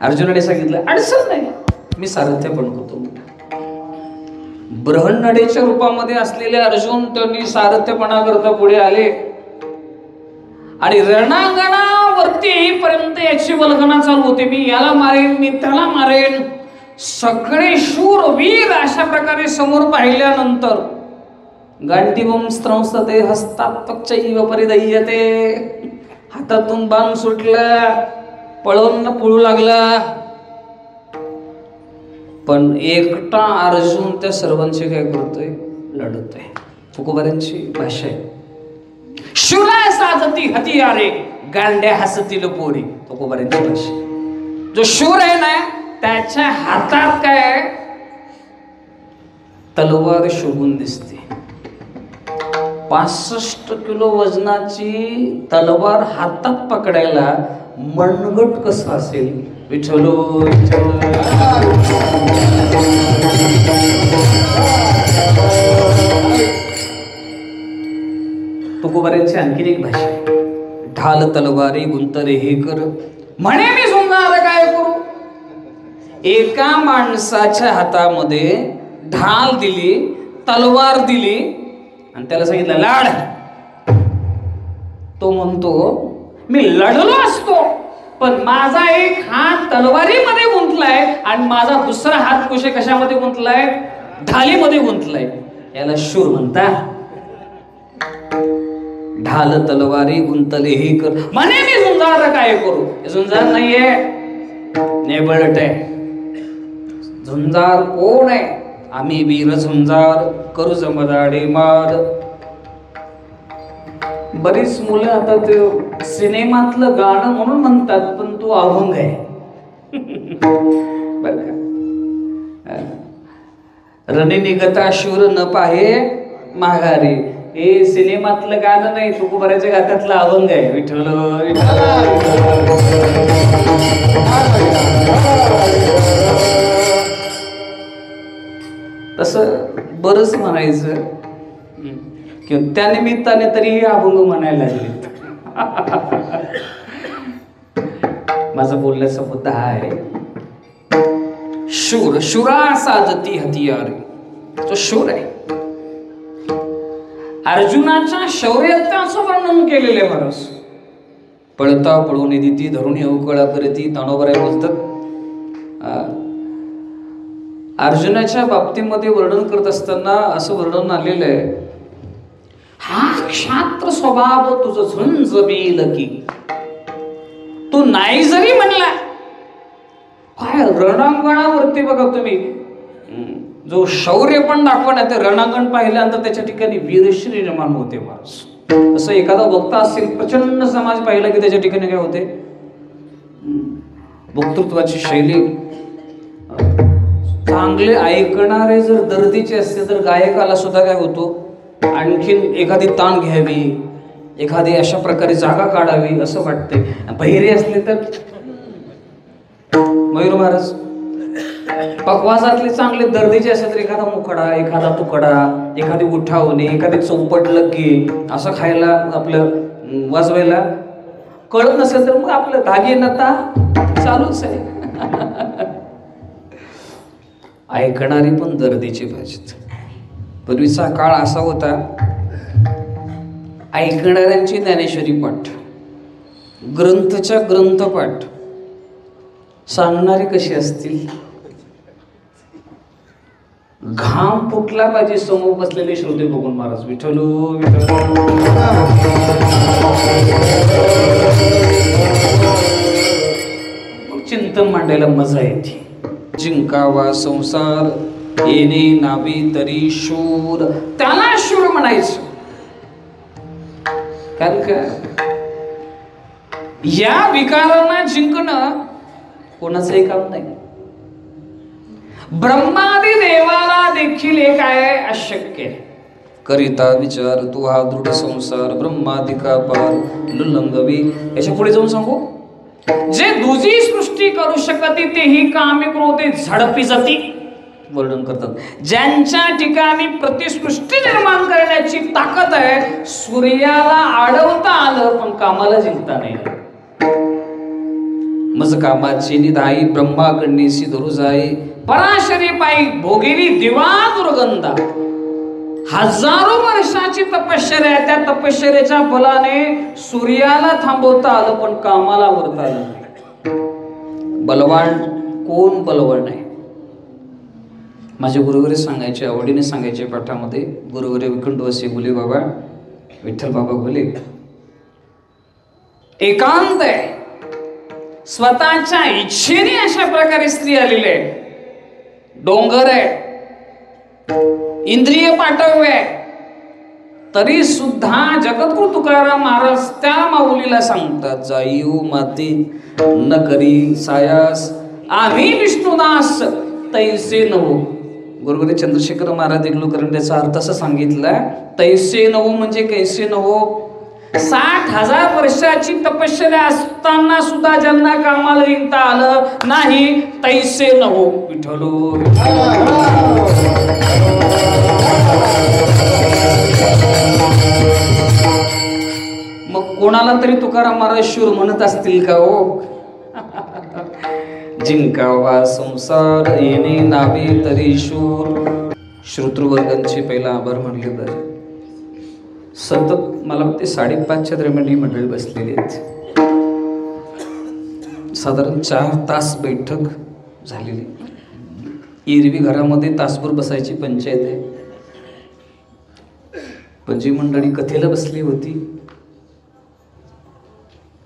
अर्जुनाने सांगितलं अडचण नाही, मी सारथ्य पण करतो. ब्रह्मणडीच्या रूपामध्ये असलेले अर्जुन त्यांनी सारथ्यपणा करता पुढे आले आणि रणांगणावरती येईपर्यंत याची वल्गना चालू होती. मी याला मारेन, मी त्याला मारेन. सगळे शूर वीर अशा प्रकारे समोर पाहिल्यानंतर गांडीवम स्त्रंसते हस्तात पक्षैव परिदह्यते, हातातून बाण सुटला, पळून पळू लागला. पण एकटा अर्जुन त्या सर्वांची काय करतोय, लढतोय. तुकोबारांची भाषा आहे. शूरा साजती हतियारे, गांड्या हसतील पोरी. तुकोबारांची भाषा. जो शूर आहे ना त्याच्या हातात काय, तलवार शोभून दिसते. 65 किलो वजनाची तलवार हातात पकडायला मनगट कसं असेल. विठ्ठल तुकोबारांची आणखीन एक भाषा आहे. ढाल तलवारी गुंतरे हे कर, म्हणे मी झुंजार काय करू. एका माणसाच्या हातामध्ये ढाल दिली, तलवार दिली आणि त्याला सांगितलं लाड. तो म्हणतो मी लढलो असतो, पण माझा एक हात तलवारीमध्ये गुंतलाय आणि माझा दुसरा हात कशामध्ये गुंतलाय, ढालीमध्ये गुंतलाय. याला शूर म्हणतात. ढाल तलवारी गुंतले हे कर, म्हणे मी झुंजार काय करू. झुंजार नाहीये, नेबळट आहे. झुंजार कोण आहे, आम्ही वीर झुंजार करू जमदाडे मार. बरीच मुलं आता ते सिनेमातलं गाणं म्हणून म्हणतात, पण तो अभंग आहे. बर का. रणे निगता शूर न पाहे माघारी, हे सिनेमातलं गाणं नाही, तुकोबाराच्या गात्यातलं अभंग आहे. विठ्ठल तसं बरंच म्हणायचं किंवा त्या निमित्ताने तरी हे अभंग म्हणायला लागले. माझा बोलण्याचा मुद्दा हा आहे. शूर, शूरा साजती हतियारी. तो शूर आहे. अर्जुनाच्या शौर्याचं वर्णन केलेले आहे बरंच. पळता पळून दिती धरून अवकळा करती ताणोबराय बोलतात. अर्जुनाच्या बाबतीमध्ये वर्णन करत असताना असं वर्णन आलेलं आहे, हा क्षात्र स्वभाव तुझं झुंजबील की. तू नाही जरी म्हणला, काय रणांगणावरती बघा तुम्ही जो शौर्य पण दाखवण्यात, ते रणांगण पाहिल्यानंतर त्याच्या ठिकाणी वीरश्री निर्माण होते. माणूस असं एखादा वक्ता असेल, प्रचंड समाज पाहिला की त्याच्या ठिकाणी काय होते, वक्तृत्वाची शैली. चांगले ऐकणारे जर दर्दीचे असते तर गायकाला सुद्धा काय होतो, आणखीन एखादी ताण घ्यावी, एखादी अशा प्रकारे जागा काढावी असं वाटते. बहिरे असले तर मयूर महाराज, पकवासातले चांगले दर्दीचे असले तर एखादा मुखडा, एखादा तुकडा, एखादी उठावणे, एखादी चौपट लग्गी असं खायला आपलं वाजवायला कळत नसेल तर मग आपलं धागे नता चालूच आहे. ऐकणारी पण दर्दीची पाहिजेत. पूर्वीचा काळ असा होता, ऐकणाऱ्यांची ज्ञानेश्वरी पाठ, ग्रंथच्या ग्रंथपाठ सांगणारे कसे असतील? घाम फुटला पाहिजे समोर बसलेले श्रोते बघून. महाराज विठ्ठलो विठ्ठल. मग चिंतन मांडायला मजा येते. जिंकावा संसार येणे नावी तरी शूर, त्याला शूर म्हणायचं. कारण का या विकारांना जिंकणं कोणाचंही काम नाही. ब्रह्मादी देवाला देखील एक आहे अशक्य. करिता विचार तू हा दृढ संसार ब्रह्मादिका पार लुलंगवी. याच्या पुढे जाऊन सांगू, जे दुजी सृष्टी करू शकते तेही कामे क्रोधे झडपी जाती वर्णन करतात. ज्यांच्या ठिकाणी प्रतिसृष्टी निर्माण करण्याची ताकद आहे, सूर्याला अडवता आलं पण कामाला जिंकता नाही. मज कामाची निधाई ब्रह्माकडनीसी धरू जाई, पराशरी पायी भोगेली दिवा दुर्गंधा. हजारो वर्षाची तपश्चर्या, त्या तपश्चर्याच्या फलाने सूर्याला थांबवता आलं पण कामाला वरता आलं नाही. बलवान कोण बलवान आहे? माझे गुरुवरे सांगायचे, आवडीने सांगायचे पाठामध्ये. गुरुवरे विकुंठवासी गुले बाबा विठ्ठल बाबा गुले. एकांत आहे, स्वतःच्या इच्छेने अशा प्रकारे स्त्री आलेली आहे. डोंगर आहे, इंद्रिय पाठव्य आहे, तरी सुद्धा जगद्गुरु तुकाराम महाराज त्या माऊलीला सांगतात, जाईऊ माती न करी सायास आम्ही विष्णुदास तैसे नवो. गुरुवरे चंद्रशेखर महाराज देगलूकरांनी त्याचा अर्थ असं सांगितला, तैसे नवो म्हणजे कैसे नवो. 60,000 वर्षाची तपश्चर्या असताना सुद्धा ज्यांना कामाला जिंकता आलं नाही, तैसे नवो. विठ्ठलो मग कोणाला तरी तुकाराम महाराज शूर म्हणत असतील का हो? जिंकावा संसार येणे नावे तरी शूर. श्रोतृवर्गांचे पहिला आभार मानले तर सतत मला वाटते 5:30च्या दरम्यान ही मंडळी बसलेली आहेत. साधारण 4 तास बैठक झालेली. एरवी घरामध्ये तासभर बसायची पंचायत आहे, पण जी मंडळी कथेला बसली होती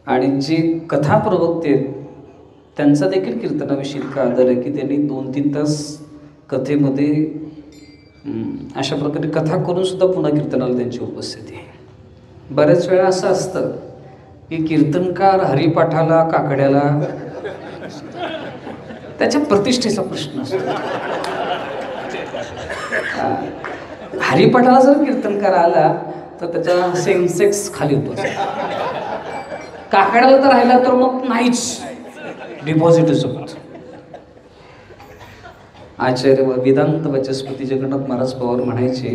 आणि जे कथा प्रवक्ते त्यांचा देखील कीर्तनाविषयी इतका आदर आहे की त्यांनी 2-3 तास कथेमध्ये अशा प्रकारे कथा करून सुद्धा पुन्हा कीर्तनाला त्यांची उपस्थिती आहे. बऱ्याच वेळा असं असतं की कीर्तनकार हरिपाठाला काकड्याला त्याच्या प्रतिष्ठेचा प्रश्न असतो. हरिपाठाला जर कीर्तनकार आला तर त्याचा सेन्सेक्स खाली होतो. काकड्याला तर राहिला तर मग नाहीच, डिपॉझिटच होत. आचार्य वेदांत वचस्पती जगन्नाथ महाराज पवार म्हणायचे,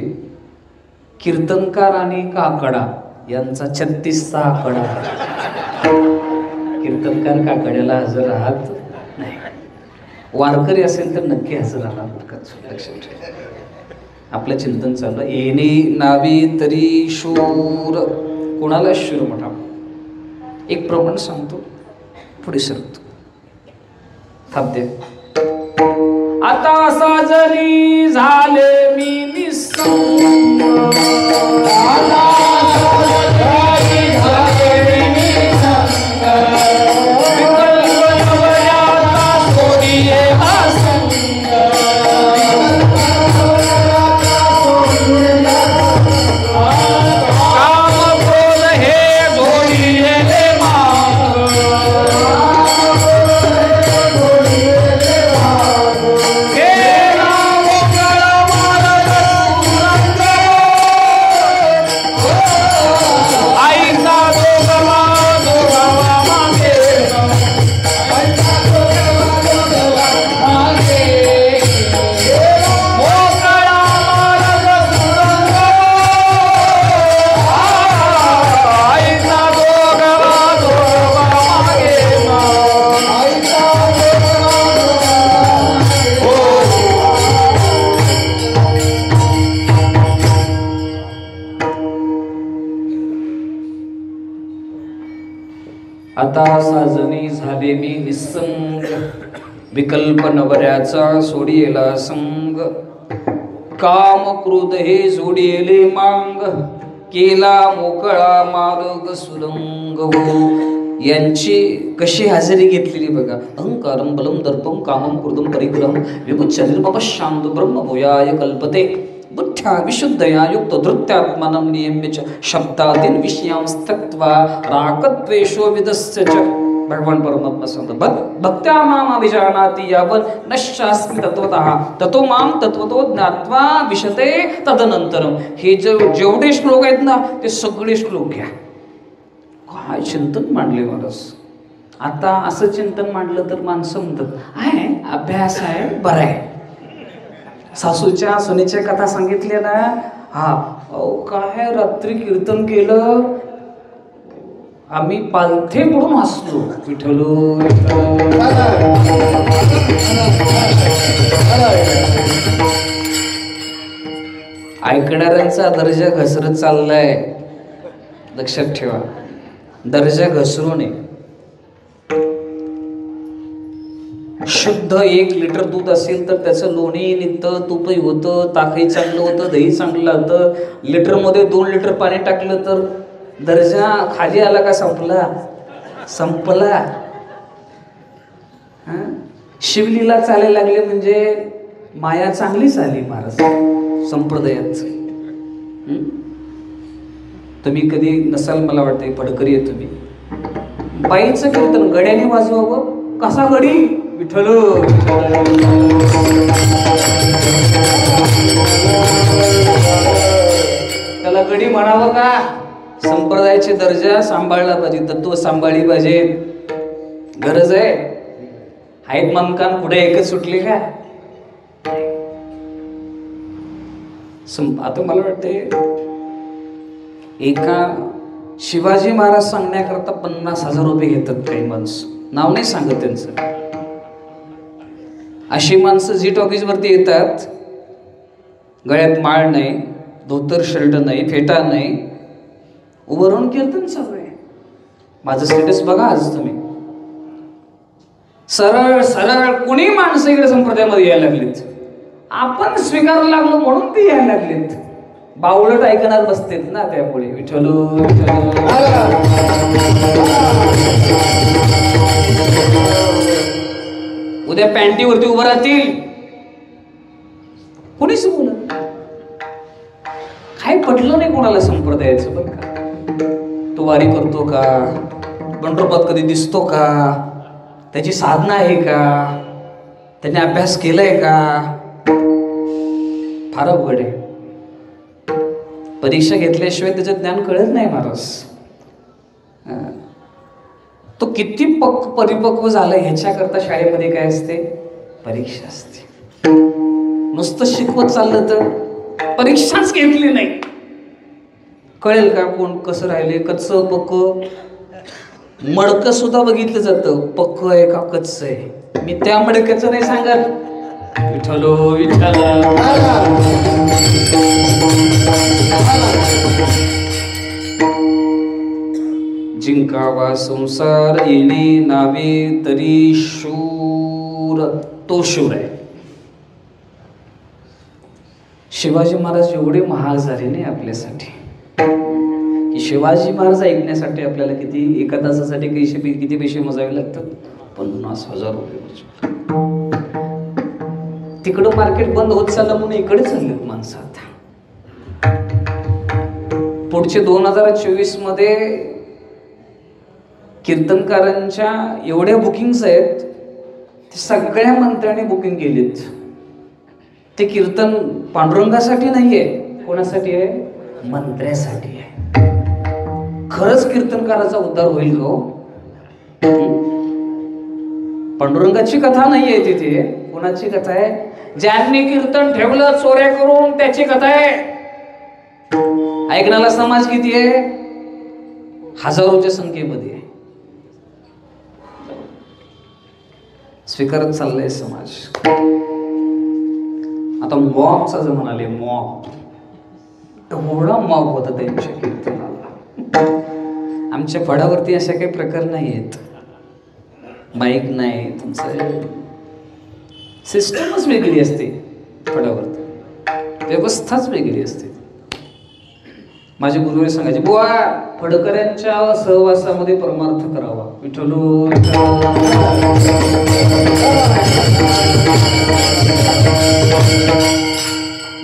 कीर्तनकार आणि काकडा यांचा 36चा आकडा. कीर्तनकार काकड्याला हजर राहत नाही. वारकरी असेल तर नक्की हजर राहणार. लक्षात ठेवा. आपलं चिंतन चाललं, येणे नावी तरी शूर. कोणाला शूर म्हणा? एक प्रमाण सांगतो, पुढे सरतो. थांबते. आता साजरी झाले मी निसंग, हे राम आता साजनी झाले मी निसंग, विकल्प नवऱ्याचा सोडियेला संग, काम क्रोध हे जोडियेले मांग, केला मोकळा मार्ग सुरंग हो. यांची कशी हजेरी घेतलेली बघा. अहंकारम बलम दर्पम कामम क्रोधम परिग्रहम विमुच्यनिर्मम शांत ब्रह्म भूयाय कल्पते, बुद्ध्या विशुद्धया युक्त धृत्यात्मनं नियम्य च शब्दादीन विषयांस्तक्त्वा रागद्वेषो विदस्य च. भगवान परमात्मा सांगतात भक्त्या माम अभिजानाति यावन् नश्यास्मि तत्वतः ततो माम तत्वतो ज्ञात्वा विशते तदनंतरम. हे जेवढे श्लोक आहेत ना ते सगळे श्लोक घ्या. काय चिंतन मांडले महाराज. आता असं चिंतन मांडलं तर माणसं म्हणतात आहे अभ्यास आहे बरं आहे. सासूच्या सुनेच्या कथा सांगितल्या ना, हा काय रात्री कीर्तन केलं आम्ही पालथे पडून हसलो. विठ्ठलो ऐकणाऱ्यांचा दर्जा घसरत चाललाय. लक्षात ठेवा, दर्जा घसरू नये. शुद्ध 1 लिटर दूध असेल तर त्याचं लोणी निघतं, तूपही होतं, ताकही चांगलं होतं, दही चांगलं होतं. लिटरमध्ये 2 लिटर पाणी टाकलं तर दर्जा खाली आला का संपला? संपला. शिवलीला चालायला लागले म्हणजे माया चांगलीच आली महाराज संप्रदायात. तुम्ही कधी नसाल मला वाटतं, पडकरी आहे तुम्ही. बाईचं कीर्तन गड्याने वाजवावं. कसा गडी? विठ्ठल. त्याला गडी म्हणावं का? संप्रदायाचे दर्जा सांभाळला पाहिजे, तत्व सांभाळली पाहिजे. गरज आहे. आहेत मनकान पुढे एकच सुटले का? आता मला वाटते एका शिवाजी महाराज सांगण्याकरता 50,000 रुपये घेतात काही माणसं. नाव नाही सांगत त्यांचं. अशी माणसं झी टॉकीज वरती येतात, गळ्यात माळ नाही, धोतर शर्ट नाही, फेटा नाही, उभं कीर्तन चालू आहे. माझं स्टेटस बघा आज तुम्ही. सरळ सरळ कुणी माणसं इकडे संप्रदायामध्ये यायला लागलीत. आपण स्वीकारायला लागलो म्हणून ते यायला लागलेत. बावळट ऐकणार बसतेत ना त्यापुढे. विठ्ठल उद्या पॅन्टीवरती उभं राहतील, कोणीच बोलत. काय पटलं नाही कोणाला संप्रदायाचं. बरं का, तो वारी करतो का, पंढरपुरात कधी दिसतो का, त्याची साधना आहे का, त्याने अभ्यास केलाय का? फार अवघड आहे. परीक्षा घेतल्याशिवाय त्याचं ज्ञान कळत नाही महाराज. तो किती परिपक्व झाला ह्याच्याकरता शाळेमध्ये काय असते? परीक्षा असते. नुसतं शिकवत चाललं तर परीक्षाच घेतली नाही, कळेल का कोण कसं राहिले? कच्चं पक्क मडकं सुद्धा बघितलं जातं, पक्क आहे का कच्च आहे. मी त्या मडक्याचं नाही सांगत. विठ्ठलो विठ्ठल. जिंकावा संसार येणे नावे तरी शूर, तो शूर आहे. शिवाजी महाराज एवढे महाग झाले नाही आपल्यासाठी की शिवाजी महाराज ऐकण्यासाठी आपल्याला किती एका तासासाठी किती पैसे मोजावे लागतात? 50,000 रुपये. तिकडं मार्केट बंद होत चाललं म्हणून इकडे चाललेत माणसं. आता पुढचे 2024 मध्ये कीर्तनकारांच्या एवढ्या बुकिंग्स आहेत, ते सगळ्या मंत्र्यांनी बुकिंग केलीत. ते कीर्तन पांडुरंगासाठी नाहीये. कोणासाठी आहे? मंत्र्यासाठी आहे. खरंच कीर्तनकाराचा उद्धार होईल का? पांडुरंगाची कथा नाहीये तिथे. कोणाची कथा आहे? ज्यांनी कीर्तन ठेवलं चोऱ्या करून, त्याची कथा आहे. ऐकणारा समाज किती आहे? हजारोच्या संख्येमध्ये आहे. स्वीकारत चाललाय समाज. आता मॉबचा जमाना आले. मॉब एवढा मॉब होता त्यांच्या कीर्तनाला. आमच्या फडावरती अशा काही प्रकार नाही आहेत. माईक नाही, तुमचं सिस्टमच वेगळी असते. फडावरती व्यवस्थाच वेगळी असते. माझे गुरुवारी सांगायचे, बुवा फडकऱ्यांच्या सहवासामध्ये परमार्थ करावा. विठ्ठलो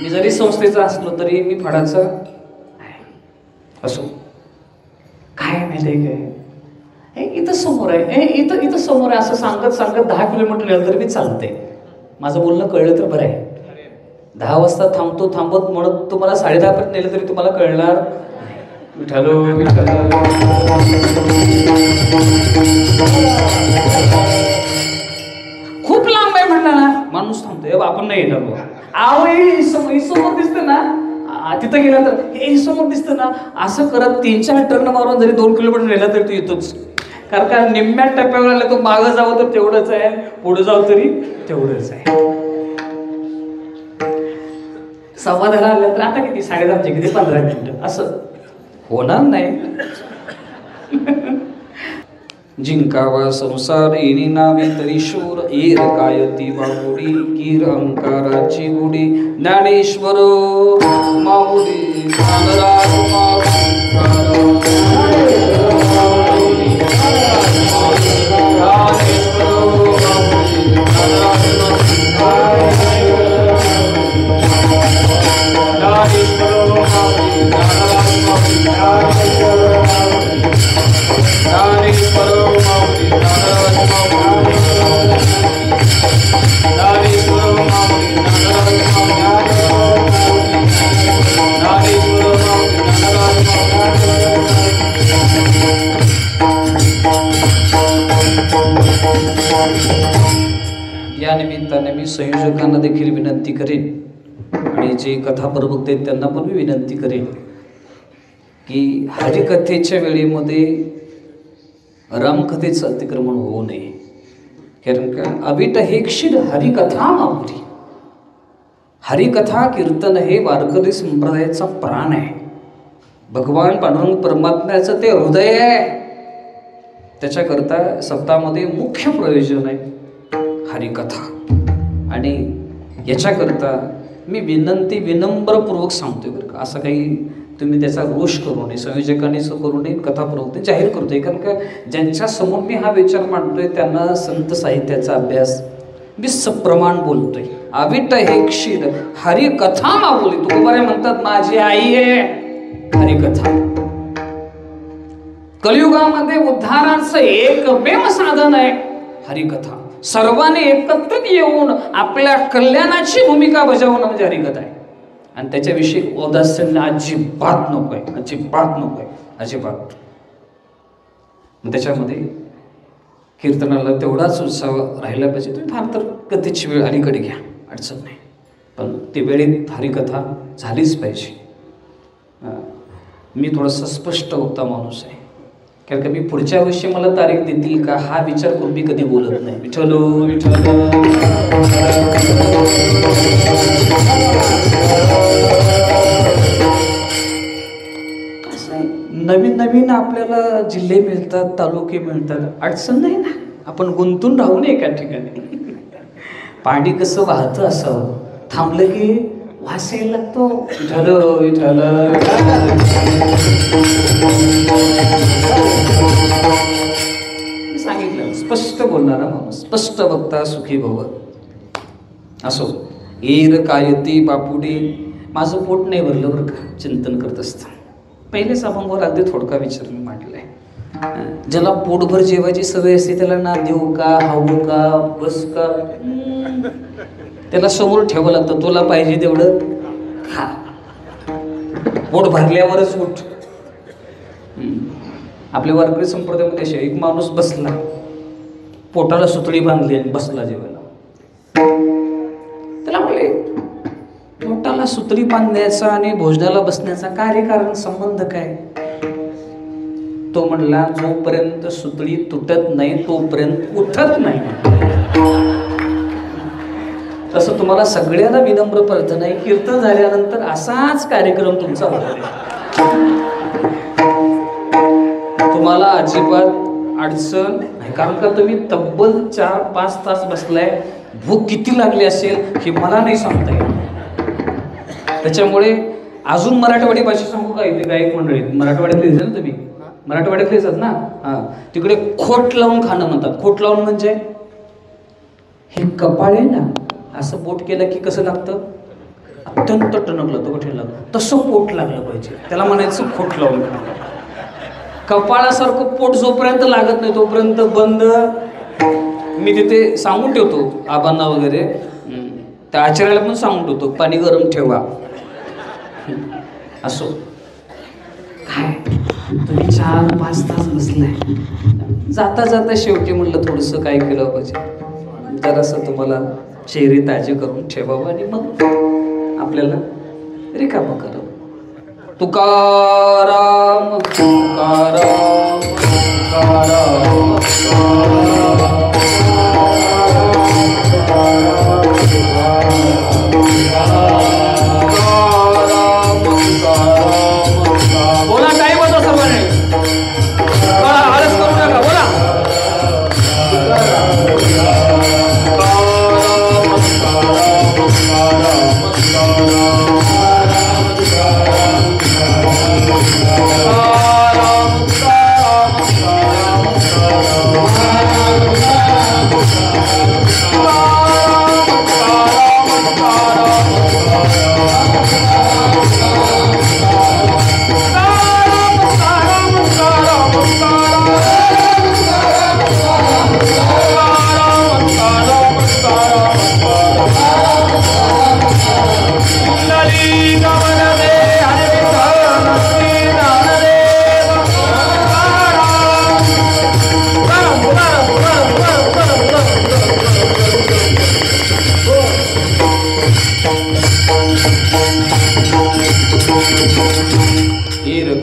मी जरी संस्थेचा असलो तरी मी फडाचा असो. काय माहिती काय, इथं समोर आहे, इथं समोर आहे असं सांगत सांगत 10 किलोमीटर गेलं तरी मी चालते. माझं बोलणं कळलं तर बरं आहे. 10 वाजता थांबत म्हणत तुम्हाला 10:30 पर्यंत नेलं तरी तुम्हाला कळणार. विठ्ठलो खूप लांब आहे म्हणलं ना, माणूस थांबतोय, आपण नाही येणार बुवा. समोर दिसतं ना, तिथं गेला तर हे समोर दिसतं ना, असं करत 3-4 टर्न मारून जरी 2 किलोमीटर नेला तरी तू येतोच. कारण का निम्म्या टप्प्यावर आला तो मागं जावं तर तेवढंच आहे, पुढे जावं तरी तेवढंच आहे. 10:15 आलं तर आता किती 10:30 किती 15 मिनिटं असं होणार नाही. जिंकावा संसार येणी नावे तरी शूर, एर कायती बापुडी कीर अंकाराची गुडी. ज्ञानेश्वर माऊली ज्ञानराज या निमित्ताने मी संयोजकांना देखील विनंती करेन आणि जे कथा प्रवक्ते आहेत त्यांना पण मी विनंती करेन की हरिकथेच्या वेळेमध्ये रामकथेचं अतिक्रमण होऊ नये. कारण का अविट हेक्षिड हरिकथा मापुरी. हरिकथा कीर्तन हे वारकरी संप्रदायाचा प्राण आहे. भगवान पांडुरंग परमात्म्याचं ते हृदय आहे. त्याच्याकरता सप्ताहामध्ये मुख्य प्रयोजन आहे हरिकथा. आणि याच्याकरता मी विनम्रपूर्वक सांगतोय बरं का, असं काही तुम्ही त्याचा रोष करू नये, संयोजकांनी करू नये, कथा प्रवक्ते जाहीर करतोय. कारण का ज्यांच्या समोर मी हा विचार मांडतोय त्यांना संत साहित्याचा अभ्यास मी सप्रमाण बोलतोय. अविट हे क्षीर हरिकथा माऊली. तुकोबारे म्हणतात माझी आई आहे हरिकथा. कलियुगामध्ये उद्धाराचं एकमेव साधन आहे हरिकथा. सर्वांनी एकत्रित येऊन आपल्या कल्याणाची भूमिका बजावणं म्हणजे हरिकथा आहे. आणि त्याच्याविषयी औदास्याने अजिबात नकोय, अजिबात नकोय, अजिबात. त्याच्यामध्ये कीर्तनाला तेवढाच उत्साह राहिला पाहिजे. तुम्ही फार तर कथेची वेळ अलीकडे घ्या, अडचण नाही, पण ती वेळेत हरिकथा झालीच पाहिजे. मी थोडासा स्पष्ट होता माणूस आहे. कारण का मी पुढच्या वर्षी मला तारीख देतील का हा विचार करून मी कधी बोलत नाही. विठ्ठलो विठ्ठलो. नवीन नवीन आपल्याला जिल्हे मिळतात, तालुके मिळतात, अडचण नाही ना. आपण गुंतून राहू नये एका ठिकाणी. पाणी कसं वाहतं असावं, थांबलं की वासायला लागतो. विठ्ठलो विठ्ठलो. सांगितलं स्पष्ट बोलणारा माणूस, स्पष्ट बघता सुखी भव. असो एर कायती बापुडी. माझं पोट नाही भरलं बरं का चिंतन करत असतं. पहिलेच अभंगावर अगदी थोडका विचार मी मांडलाय. ज्याला पोटभर जेवायची सवय असते त्याला ना देऊ का, हाऊ का, बस का, त्याला समोर ठेवावं लागतं. तुला पाहिजे तेवढं खा, पोट भरल्यावरच उठ. आपल्या वारकरी संप्रदायामध्ये असे एक माणूस बसला, पोटाला सुतळी बांधली आणि बसला जेवायला. त्याला म्हणले पोटाला सुतळी बांधण्याचा आणि भोजनाला बसण्याचा कार्यकारण संबंध काय? तो म्हणला जोपर्यंत सुतळी तुटत नाही तोपर्यंत उठत नाही. तसं तुम्हाला सगळ्यांना विनम्र प्रार्थना आहे, कीर्तन झाल्यानंतर असाच कार्यक्रम तुमचा होता. तुम्हाला अजिबात अडचण नाही, कारण का तुम्ही तब्बल 4-5 तास बसलाय. भूक किती लागली असेल हे मला नाही सांगता येत. त्याच्यामुळे अजून मराठवाडी भाषा सांगू का? इथे गायक मंडळी मराठवाड्यातले ना तुम्ही, मराठवाड्यातलेच आहात ना? हा, तिकडे खोट लावून खाणं म्हणतात. खोट लावून म्हणजे हे कपाळ आहे ना, असं बोट केलं की कसं लागतं? अत्यंत टणक लागतं, कठीण लागतं. तसं पोट लागलं पाहिजे, त्याला म्हणायचं खोट लावून खाणं. कपाळासारखं पोट जोपर्यंत लागत नाही तोपर्यंत बंद. मी तिथे सांगून ठेवतो आबांना वगैरे, त्या आचार्याला पण सांगून ठेवतो पाणी गरम ठेवा. असो काय तुम्ही 4-5 तास बसलाय, जाता जाता शेवटी म्हणलं थोडंसं काय केलं पाहिजे, जरासं तुम्हाला चेहरे ताजे करून ठेवावं आणि मग आपल्याला रिकामं करावं. तुकाराम तुकाराम तुकाराम बोला, काय बोलतो सर्वांनी? बोला, आळस करू नका, बोला.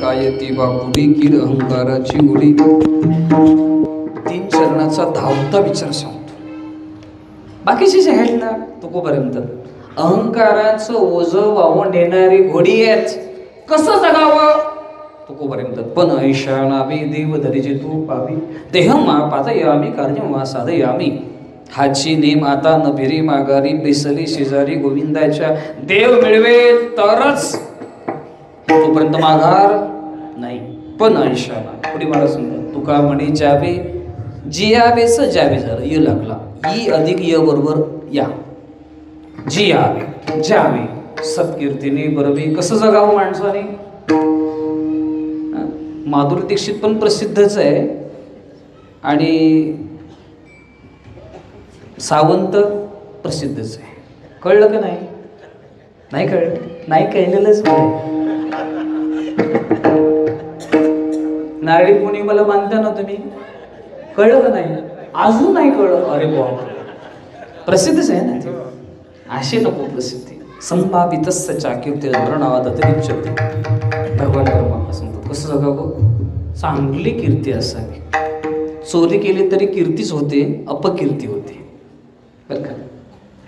कायती बापुडी किर अहंकाराची उडी. 3 चरणाचा धावता विचार सांगतो. बाकीचे जे आहेत ना तुकोपर्यंत अहंकाराचं ओझं वाहून नेणारी घोडी आहेत. कसं जगावं तुकोपर्यंत? पण ऐशा नावी देव धरीचे तू पावी, देह मा पातयामी कार्य मा साधयामी, हाची नेम आता न फिरी माघारी, बेसली शेजारी गोविंदाच्या, देव मिळवे तरच, तोपर्यंत माघार नाही. पण ऐशाना पुढे मला समजा तुका म्हणे जावे जियावेस जावे, जर य लागला ई अधिक य बरोबर या, जियावे जावे सत्कीर्तीने बरवे. कसं जगावं माणसाने? माधुरी दीक्षित पण प्रसिद्धच आहे आणि सावंत प्रसिद्धच आहे. कळलं का नाही? नाही कळलं? नाही कळलेलंच नाही. नारळी पौर्णिमेला मानता ना तुम्ही, कळलं का नाही? अजून नाही कळलं? अरे बाबा, प्रसिद्धच आहे ना ते. अशी नको प्रसिद्धी. संभावितस्य चाकीर्ती वर्णावादतरिच्यते. भगवान परमात्मा सांगतो कसं जगावं? चांगली कीर्ती असावी. चोरी केली तरी कीर्तीच होते, अपकीर्ती होते बरं का.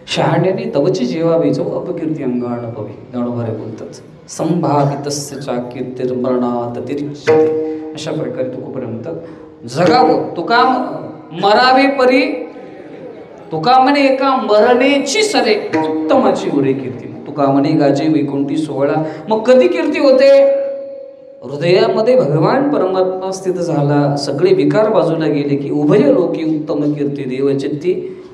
शहाण्याने तवची जेवावी जो अपकीर्ती अंगाड पवे, गाडोबारे बोलतात. संभावितस्य चाकीर्ती वर्णावादतरिच्यते. अशा प्रकारे तुकोपर्यंत जगावं. तुका मरावे परी, तुका म्हणे एका मरणेची सरे उत्तमाची उरे कीर्ती. तुका म्हणे गाजे वैकुंठी 16. मग कधी कीर्ती होते? हृदयामध्ये भगवान परमात्मा स्थित झाला, सगळे विकार बाजूला गेले की उभय लोकी उत्तम कीर्ती देवचित्ती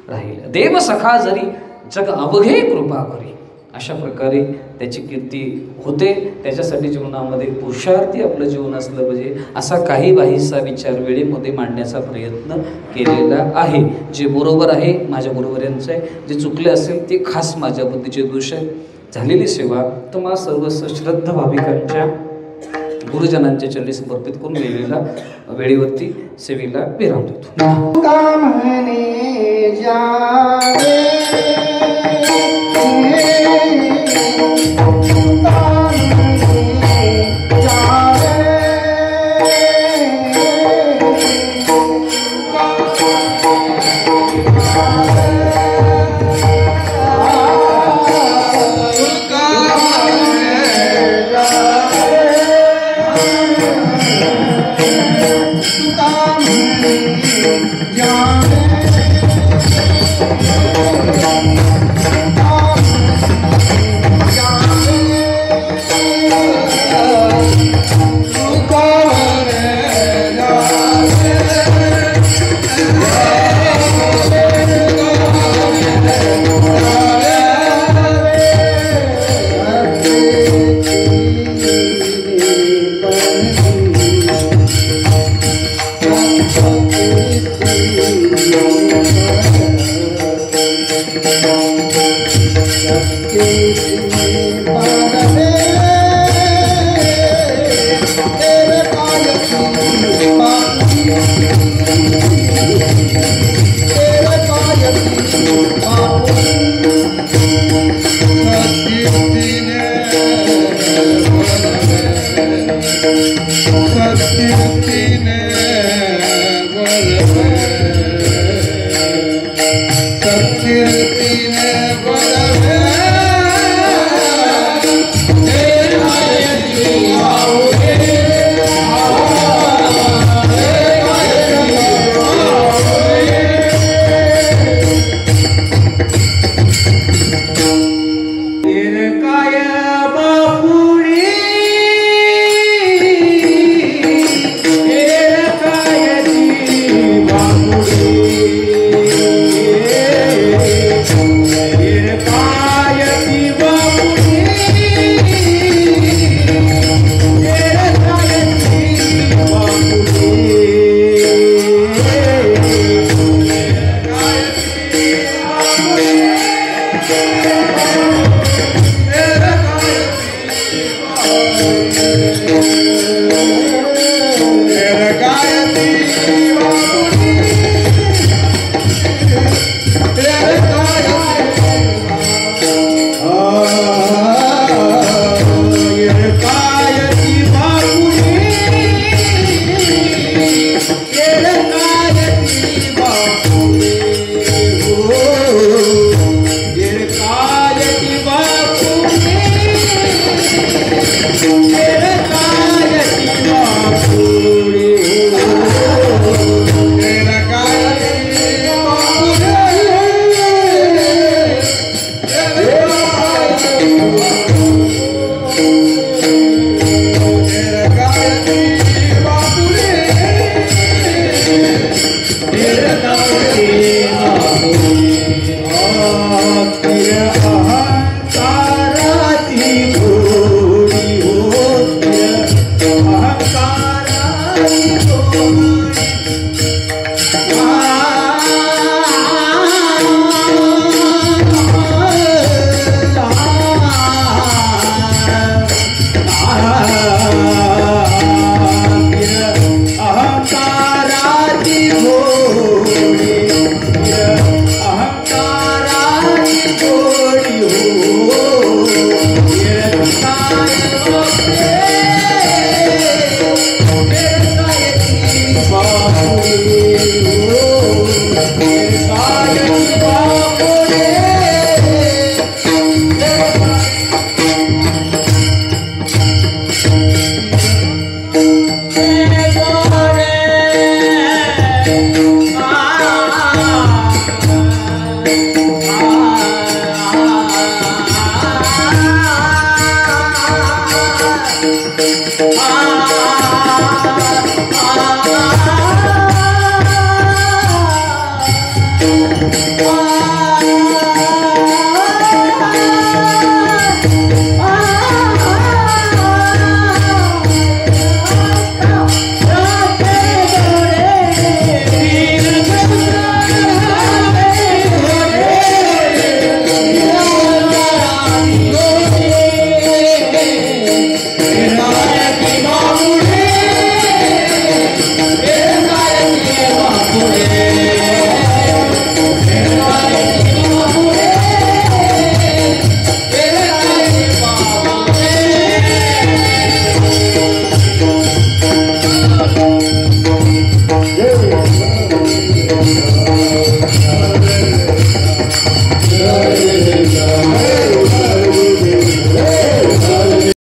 राहील. देव सखा जरी जग अवघे कृपा करी. अशा प्रकारे त्याची कीर्ती होते. त्याच्यासाठी जीवनामध्ये पुरुषार्थी आपलं जीवन असलं पाहिजे, असा काही बाहीसा विचार वेळेमध्ये मांडण्याचा प्रयत्न केलेला आहे. जे बरोबर आहे माझ्या बरोबऱ्यांचं आहे, जे चुकले असेल ते खास माझ्या बुद्धीचे दोष आहे. झालेली सेवा तुम्हा सर्व श्रद्धा भाविकांच्या गुरुजनांच्या चरणी समर्पित करून गेलेला वेळेवरती सेवेला विराम देतो. ah